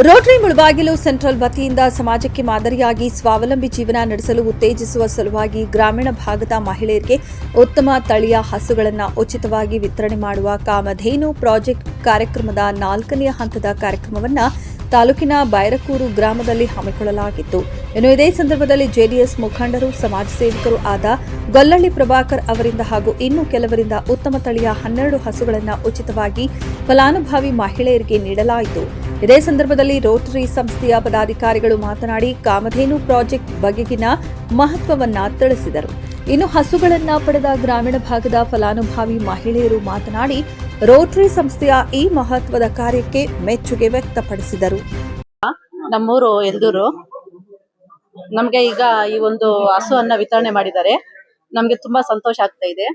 Rotary Mulbagal central ವತಿಯಿಂದ ಸಮಾಜಕ್ಕೆ ಮಾದರಿಯಾಗಿ ಸ್ವಾವಲಂಬಿ ಜೀವನ ನಡೆಸಲು ಉತ್ತೇಜಿಸುವ ಸಲುವಾಗಿ ಗ್ರಾಮೀಣ ಭಾಗದ ಮಹಿಳೆಯರಿಗೆ ಉತ್ತಮ ತಳಿಯ ಹಸುಗಳನ್ನು ಉಚಿತವಾಗಿ ವಿತರಣೆ ಮಾಡುವ ಕಾಮಧೇನು ಪ್ರಾಜೆಕ್ಟ್ ಕಾರ್ಯಕ್ರಮದ 4ನೇ ಹಂತದ ಕಾರ್ಯಕ್ರಮವನ್ನು ತಾಲೂಕಿನ ಬೈರಕೂರು ಗ್ರಾಮದಲ್ಲಿ ಹಮ್ಮಿಕೊಳ್ಳಲಾಗಿತ್ತು. ಇನ್ನು ಇದೇ ಸಂದರ್ಭದಲ್ಲಿ ಜೆಡಿಎಸ್ ಮುಖಂಡರು, ಸಮಾಜ ಸೇವಕರು ಆದ ಗೊಲ್ಲಳ್ಳಿ ಪ್ರಭಾಕರ್ ಅವರಿಂದ ಹಾಗೂ ಇನ್ನು ಕೆಲವರಿಂದ ಉತ್ತಮ ತಳಿಯ 12 ಹಸುಗಳನ್ನು ಉಚಿತವಾಗಿ ಫಲಾನುಭವಿ ಮಹಿಳೆಯರಿಗೆ ನೀಡಲಾಯಿತು. ಇದೇ ಸಂದರ್ಭದಲ್ಲಿ ರೋಟರಿ ಸಂಸ್ಥೆಯ ಪದಾಧಿಕಾರಿಗಳು ಮಾತನಾಡಿ ಕಾಮಧೇನು ಪ್ರಾಜೆಕ್ಟ್ ಬಗೆಗಿನ ಮಹತ್ವವನ್ನ ತಿಳಿಸಿದರು. ಇನ್ನು ಹಸುಗಳನ್ನು ಪಡೆದ ಗ್ರಾಮೀಣ ಭಾಗದ ಫಲಾನುಭವಿ ಮಹಿಳೆಯರು ಮಾತನಾಡಿ ರೋಟರಿ ಸಂಸ್ಥೆಯ ಈ ಮಹತ್ವದ ಕಾರ್ಯಕ್ಕೆ ಮೆಚ್ಚುಗೆ ವ್ಯಕ್ತಪಡಿಸಿದರು. ನಮ್ಮೂರು ಎಲ್ದೂರು. ನಮಗೆ ಈಗ ಈ ಒಂದು ಹಸುವನ್ನ ವಿತರಣೆ ಮಾಡಿದ್ದಾರೆ. ನಮ್ಗೆ ತುಂಬಾ ಸಂತೋಷ ಆಗ್ತಾ ಇದೆ.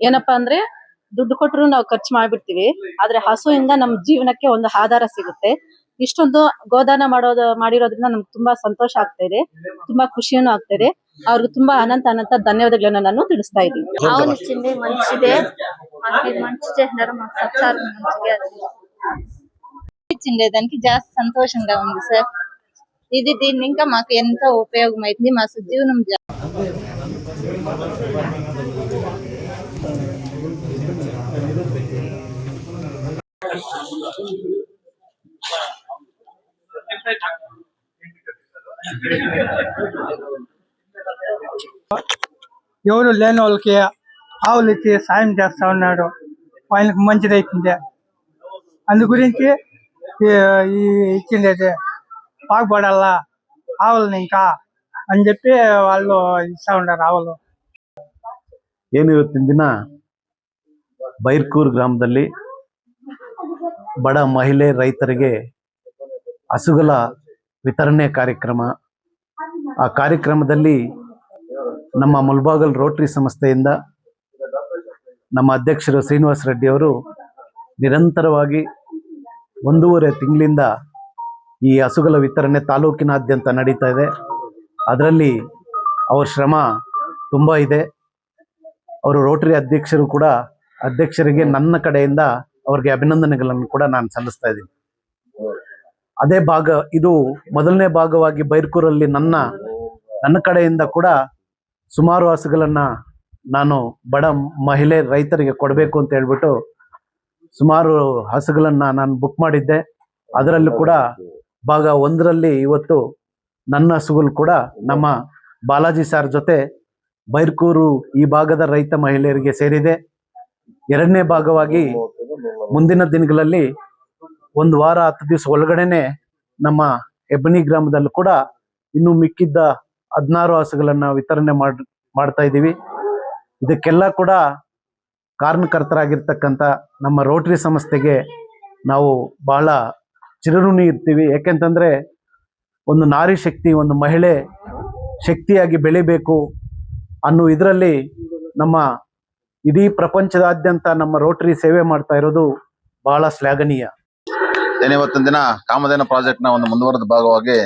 ಏನಪ್ಪಾ ಅಂದ್ರೆ ದುಡ್ಡು ಕೊಟ್ಟರು ನಾವು ಖರ್ಚು ಮಾಡ್ಬಿಡ್ತೀವಿ, ಆದ್ರೆ ಹಸುವಿಂದ ನಮ್ಮ ಜೀವನಕ್ಕೆ ಒಂದು ಆಧಾರ ಸಿಗುತ್ತೆ. ಇಷ್ಟೊಂದು ಗೋದಾನ ಮಾಡಿರೋದ್ರಿಂದ ನಮ್ಗೆ ತುಂಬಾ ಸಂತೋಷ ಆಗ್ತಾ ಇದೆ, ತುಂಬಾ ಖುಷಿಯೂ ಆಗ್ತಾ ಇದೆ. ಅವ್ರಿಗೆ ತುಂಬಾ అనంత ధన్యవాదాలను ನಾನು ತಿಳಿಸ್ತಾ ఇದ್ದೀನಿ. అవును ఇచ్చింది మంచిదే, మనకి మంచి చేసినారు, మాకు సత్కారం మంచిగా ఇచ్చిండే దానికి జాస్తి సంతోషంగా ఉంది సార్. దీన్ని ఇంకా మాకు ఎంతో ఉపయోగమైంది. మా జీవనం ఎవరు లేని వాళ్ళకి ఆవులు ఇచ్చి సాయం చేస్తా ఉన్నాడు. ఆయనకు మంచిదైతుంది. అందు గురించి ఈ ఇచ్చిండేది బాగుపడాలా ఆవులని ఇంకా అని చెప్పి వాళ్ళు ఇస్తా ఉన్నారు. ఆవులు ಏನು ಇವತ್ತಿನ ದಿನ ಬೈರ್ಕೂರು ಗ್ರಾಮದಲ್ಲಿ ಬಡ ಮಹಿಳೆ ರೈತರಿಗೆ ಹಸುಗಳ ವಿತರಣೆ ಕಾರ್ಯಕ್ರಮ. ಆ ಕಾರ್ಯಕ್ರಮದಲ್ಲಿ ನಮ್ಮ ಮುಳಬಾಗಿಲು ರೋಟರಿ ಸಂಸ್ಥೆಯಿಂದ ನಮ್ಮ ಅಧ್ಯಕ್ಷರು ಶ್ರೀನಿವಾಸ ರೆಡ್ಡಿ ಅವರು ನಿರಂತರವಾಗಿ 1.5 ತಿಂಗಳಿಂದ ಈ ಹಸುಗಳ ವಿತರಣೆ ತಾಲೂಕಿನಾದ್ಯಂತ ನಡೀತಾ ಇದೆ. ಅದರಲ್ಲಿ ಅವರ ಶ್ರಮ ತುಂಬ ಇದೆ. ಅವರು ರೋಟರಿ ಅಧ್ಯಕ್ಷರು ಕೂಡ, ಅಧ್ಯಕ್ಷರಿಗೆ ನನ್ನ ಕಡೆಯಿಂದ ಅವ್ರಿಗೆ ಅಭಿನಂದನೆಗಳನ್ನು ಕೂಡ ನಾನು ಸಲ್ಲಿಸ್ತಾ ಇದ್ದೀನಿ. ಅದೇ ಭಾಗ, ಇದು ಮೊದಲನೇ ಭಾಗವಾಗಿ ಬೈರ್ಕೂರಲ್ಲಿ ನನ್ನ ಕಡೆಯಿಂದ ಕೂಡ ಸುಮಾರು ಹಸುಗಳನ್ನು ನಾನು ಬಡ ಮಹಿಳೆ ರೈತರಿಗೆ ಕೊಡಬೇಕು ಅಂತ ಹೇಳ್ಬಿಟ್ಟು ಸುಮಾರು ಹಸುಗಳನ್ನು ನಾನು ಬುಕ್ ಮಾಡಿದ್ದೆ. ಅದರಲ್ಲೂ ಕೂಡ ಭಾಗ 1ರಲ್ಲಿ ಇವತ್ತು ನನ್ನ ಹಸುಗಳು ಕೂಡ ನಮ್ಮ ಬಾಲಾಜಿ ಸಾರ್ ಜೊತೆ ಬೈರ್ಕೂರು ಈ ಭಾಗದ ರೈತ ಮಹಿಳೆಯರಿಗೆ ಸೇರಿದೆ. 2ನೇ ಭಾಗವಾಗಿ ಮುಂದಿನ ದಿನಗಳಲ್ಲಿ 1 ವಾರ 10 ದಿವಸ ಒಳಗಡೆನೆ ನಮ್ಮ ಹೆಬ್ಬಣಿ ಗ್ರಾಮದಲ್ಲೂ ಕೂಡ ಇನ್ನು ಮಿಕ್ಕಿದ್ದ 16 ಹಸುಗಳನ್ನು ವಿತರಣೆ ಮಾಡ್ತಾ ಇದ್ದೀವಿ. ಇದಕ್ಕೆಲ್ಲ ಕೂಡ ಕಾರಣಕರ್ತರಾಗಿರ್ತಕ್ಕಂಥ ನಮ್ಮ ರೋಟರಿ ಸಂಸ್ಥೆಗೆ ನಾವು ಬಹಳ ಚಿರಋಣಿ ಇರ್ತೀವಿ. ಯಾಕೆಂತಂದರೆ ಒಂದು ನಾರಿ ಶಕ್ತಿ, ಒಂದು ಮಹಿಳೆ ಶಕ್ತಿಯಾಗಿ ಬೆಳಿಬೇಕು ಅನ್ನೋ ಇದರಲ್ಲಿ ನಮ್ಮ ಇಡೀ ಪ್ರಪಂಚದಾದ್ಯಂತ ನಮ್ಮ ರೋಟರಿ ಸೇವೆ ಮಾಡ್ತಾ ಇರೋದು ಬಹಳ ಶ್ಲಾಘನೀಯ. ಇವತ್ತಿನ ದಿನ ಕಾಮಧೇನು ಪ್ರಾಜೆಕ್ಟ್ನ ಒಂದು ಮುಂದುವರೆದ ಭಾಗವಾಗಿ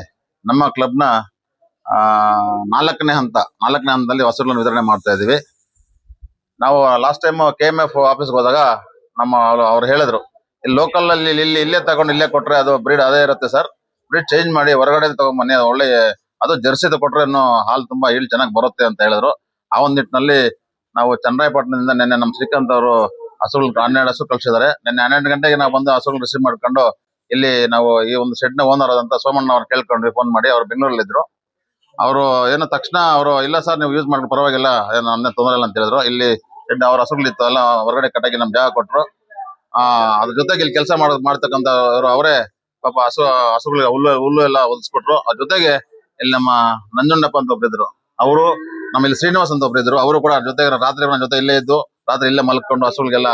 ನಮ್ಮ ಕ್ಲಬ್ನ 4ನೇ ಹಂತದಲ್ಲಿ ಹಸುಗಳನ್ನು ವಿತರಣೆ ಮಾಡ್ತಾ ಇದ್ದೀವಿ. ನಾವು ಲಾಸ್ಟ್ ಟೈಮ್ KMF ಆಫೀಸ್ಗೆ ಹೋದಾಗ ಅವ್ರು ಹೇಳಿದ್ರು, ಇಲ್ಲಿ ಲೋಕಲ್ ಅಲ್ಲಿ ಇಲ್ಲೇ ತಗೊಂಡು ಇಲ್ಲೇ ಕೊಟ್ರೆ ಅದು ಬ್ರೀಡ್ ಅದೇ ಇರುತ್ತೆ ಸರ್, ಬ್ರೀಡ್ ಚೇಂಜ್ ಮಾಡಿ ಹೊರಗಡೆ ತಗೊಂಡ್ಬನ್ನಿ, ಒಳ್ಳೆ ಅದು ಜರ್ಸಿದು ಕೊಟ್ರೆ ಇನ್ನೂ ಹಾಲು ತುಂಬಾ ಈಳ್ ಚೆನ್ನಾಗಿ ಬರುತ್ತೆ ಅಂತ ಹೇಳಿದ್ರು. ಆ ಒಂದು ನಿಟ್ಟಿನಲ್ಲಿ ನಾವು ಚನ್ನರಾಯಪಟ್ಟಣದಿಂದ ನಿನ್ನೆ ನಮ್ಮ ಶ್ರೀಕಾಂತ್ ಅವರು ಹಸುಗಳು 12 ಹಸು ಕಳ್ಸಿದ್ದಾರೆ. ನಿನ್ನೆ 12 ಗಂಟೆಗೆ ನಾವು ಬಂದು ಹಸುಗಳು ರಿಸೀವ್ ಮಾಡ್ಕೊಂಡು ಇಲ್ಲಿ ನಾವು ಈ ಒಂದು ಶೆಡ್ನ ಓನರ್ ಆದಂತ ಸೋಮಣ್ಣ ಅವ್ರು ಕೇಳ್ಕೊಂಡ್ವಿ, ಫೋನ್ ಮಾಡಿ. ಅವ್ರು ಬೆಂಗಳೂರಲ್ಲಿ ಇದ್ರು. ಅವರು ಏನೋ ತಕ್ಷಣ ಅವರು ಇಲ್ಲ ಸರ್ ನೀವು ಯೂಸ್ ಮಾಡ್ಕೊಂಡು ಪರವಾಗಿಲ್ಲ, ಏನು ನನ್ನೇ ತೊಂದರೆ ಇಲ್ಲ ಅಂತ ಹೇಳಿದ್ರು. ಇಲ್ಲಿ ಶೆಡ್ ಅವ್ರ ಹಸುಗಳಿತ್ತು ಎಲ್ಲ ಹೊರಗಡೆ ಕಟ್ಟಾಗಿ ನಮ್ಗೆ ಜಾಗ ಕೊಟ್ಟರು. ಅದ್ರ ಜೊತೆಗೆ ಇಲ್ಲಿ ಕೆಲಸ ಮಾಡ್ತಕ್ಕಂಥ ಅವರೇ ಪಾಪ ಹಸುಗಳಿಗೆ ಹುಲ್ಲು ಎಲ್ಲ ಒದಿಸ್ಕೊಟ್ರು. ಅದ್ರ ಜೊತೆಗೆ ಇಲ್ಲಿ ನಮ್ಮ ನಂಜುಂಡಪ್ಪ ಅಂತ ಒಬ್ರಿದ್ರು, ಅವರು ನಮ್ಮ ಇಲ್ಲಿ ಶ್ರೀನಿವಾಸ್ ಅಂತ ಒಬ್ರಿದ್ರು, ಅವರು ಕೂಡ ಜೊತೆಗೆ ರಾತ್ರಿ ನನ್ನ ಜೊತೆ ಇಲ್ಲೇ ಇದ್ದು ರಾತ್ರಿ ಇಲ್ಲೇ ಮಲ್ಕೊಂಡು ಹಸುಗಳಿಗೆಲ್ಲ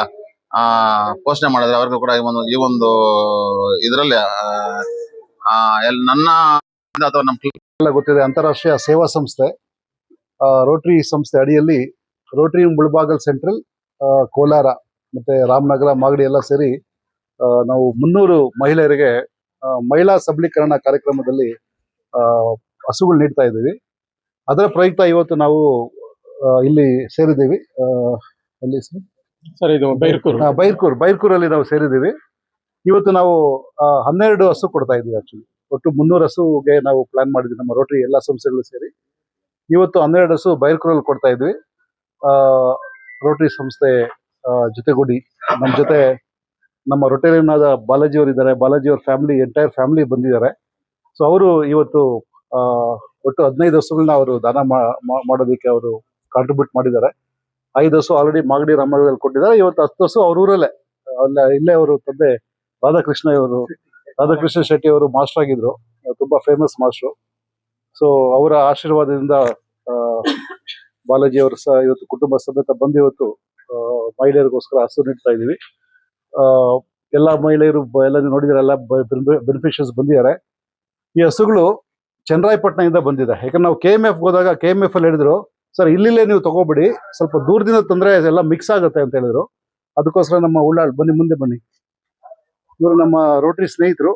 ಪೋಷಣೆ ಮಾಡಿದ್ರೆ. ಅವ್ರಿಗೂ ಕೂಡ ಈ ಒಂದು ಇದರಲ್ಲಿ ನನ್ನ ಅಥವಾ ನಮ್ಮ ಗೊತ್ತಿದೆ, ಅಂತಾರಾಷ್ಟ್ರೀಯ ಸೇವಾ ಸಂಸ್ಥೆ ರೋಟರಿ ಸಂಸ್ಥೆ ಅಡಿಯಲ್ಲಿ ರೋಟರಿ ಮುಳಬಾಗಲ್ ಸೆಂಟ್ರಲ್, ಕೋಲಾರ ಮತ್ತೆ ರಾಮನಗರ, ಮಾಗಡಿ ಎಲ್ಲ ಸೇರಿ ನಾವು 300 ಮಹಿಳೆಯರಿಗೆ ಮಹಿಳಾ ಸಬಲೀಕರಣ ಕಾರ್ಯಕ್ರಮದಲ್ಲಿ ಹಸುಗಳು ನೀಡ್ತಾ ಇದ್ದೀವಿ. ಅದರ ಪ್ರಯುಕ್ತ ಇವತ್ತು ನಾವು ಇಲ್ಲಿ ಸೇರಿದ್ದೀವಿ. ಅಲ್ಲಿ ಸರ್ ಇದು ಬೈರ್ಕೂರಲ್ಲಿ ನಾವು ಸೇರಿದ್ದೀವಿ. ಇವತ್ತು ನಾವು 12 ಹಸು ಕೊಡ್ತಾ ಇದ್ದೀವಿ. ಆಕ್ಚುಲಿ ಒಟ್ಟು 300 ಹಸುಗೆ ನಾವು ಪ್ಲಾನ್ ಮಾಡಿದ್ವಿ ನಮ್ಮ ರೋಟರಿ ಎಲ್ಲ ಸಂಸ್ಥೆಗಳು ಸೇರಿ. ಇವತ್ತು 12 ಹಸು ಬೈರ್ಕೂರಲ್ಲಿ ಕೊಡ್ತಾ ಇದ್ವಿ. ರೋಟರಿ ಸಂಸ್ಥೆ ಜೊತೆಗೂಡಿ ನಮ್ಮ ಜೊತೆ ನಮ್ಮ ರೊಟೇರಿಯನ್ ಆದ ಬಾಲಾಜಿ ಅವರು ಇದ್ದಾರೆ. ಬಾಲಾಜಿ ಅವ್ರ ಫ್ಯಾಮಿಲಿ ಎಂಟೈರ್ ಫ್ಯಾಮಿಲಿ ಬಂದಿದ್ದಾರೆ. ಸೊ ಅವರು ಇವತ್ತು ಒಟ್ಟು 15 ಹಸುಗಳನ್ನ ಅವರು ದಾನ ಮಾಡೋದಕ್ಕೆ ಅವರು ಕಾಂಟ್ರಿಬ್ಯೂಟ್ ಮಾಡಿದ್ದಾರೆ. 5 ಹಸು ಆಲ್ರೆಡಿ ಮಾಗಡಿ ರಾಮನಗರದಲ್ಲಿ ಕೊಟ್ಟಿದ್ದಾರೆ. ಇವತ್ತು 10 ಹಸು ಅವ್ರ ಊರಲ್ಲೇ ಇಲ್ಲೇ ಅವರು ತಂದೆ ರಾಧಾಕೃಷ್ಣ ಶೆಟ್ಟಿ ಅವರು ಮಾಸ್ಟರ್ ಆಗಿದ್ರು, ತುಂಬಾ ಫೇಮಸ್ ಮಾಸ್ಟ್ರು. ಸೊ ಅವರ ಆಶೀರ್ವಾದದಿಂದ ಬಾಲಾಜಿ ಅವರು ಸಹ ಇವತ್ತು ಕುಟುಂಬ ಸಮೇತ ಬಂದು ಇವತ್ತು ಮಹಿಳೆಯರಿಗೋಸ್ಕರ ಹಸು ನೀಡ್ತಾ ಇದೀವಿ. ಎಲ್ಲ ಮಹಿಳೆಯರು ಎಲ್ಲ ನೋಡಿದ್ರೆ ಎಲ್ಲ ಬೆನಿಫಿಷಿಯರ್ಸ್ ಬಂದಿದ್ದಾರೆ. ಈ ಹಸುಗಳು ಚನ್ನರಾಯಪಟ್ಟಣದಿಂದ ಬಂದಿದೆ. ಯಾಕಂದ್ರೆ ನಾವು KMF ಹೋದಾಗ KMF ಅಲ್ಲಿ ಹೇಳಿದ್ರು, ಸರ್ ಇಲ್ಲಿಲ್ಲೇ ನೀವು ತಗೋಬಿಡಿ, ಸ್ವಲ್ಪ ದೂರದಿಂದ ತಂದ್ರೆ ಎಲ್ಲ ಮಿಕ್ಸ್ ಆಗುತ್ತೆ ಅಂತ ಹೇಳಿದ್ರು. ಅದಕ್ಕೋಸ್ಕರ ನಮ್ಮ ಉಳ್ಳಾಳ್ ಬನ್ನಿ, ಮುಂದೆ ಬನ್ನಿ, ಇವರು ನಮ್ಮ ರೋಟರಿ ಸ್ನೇಹಿತರು.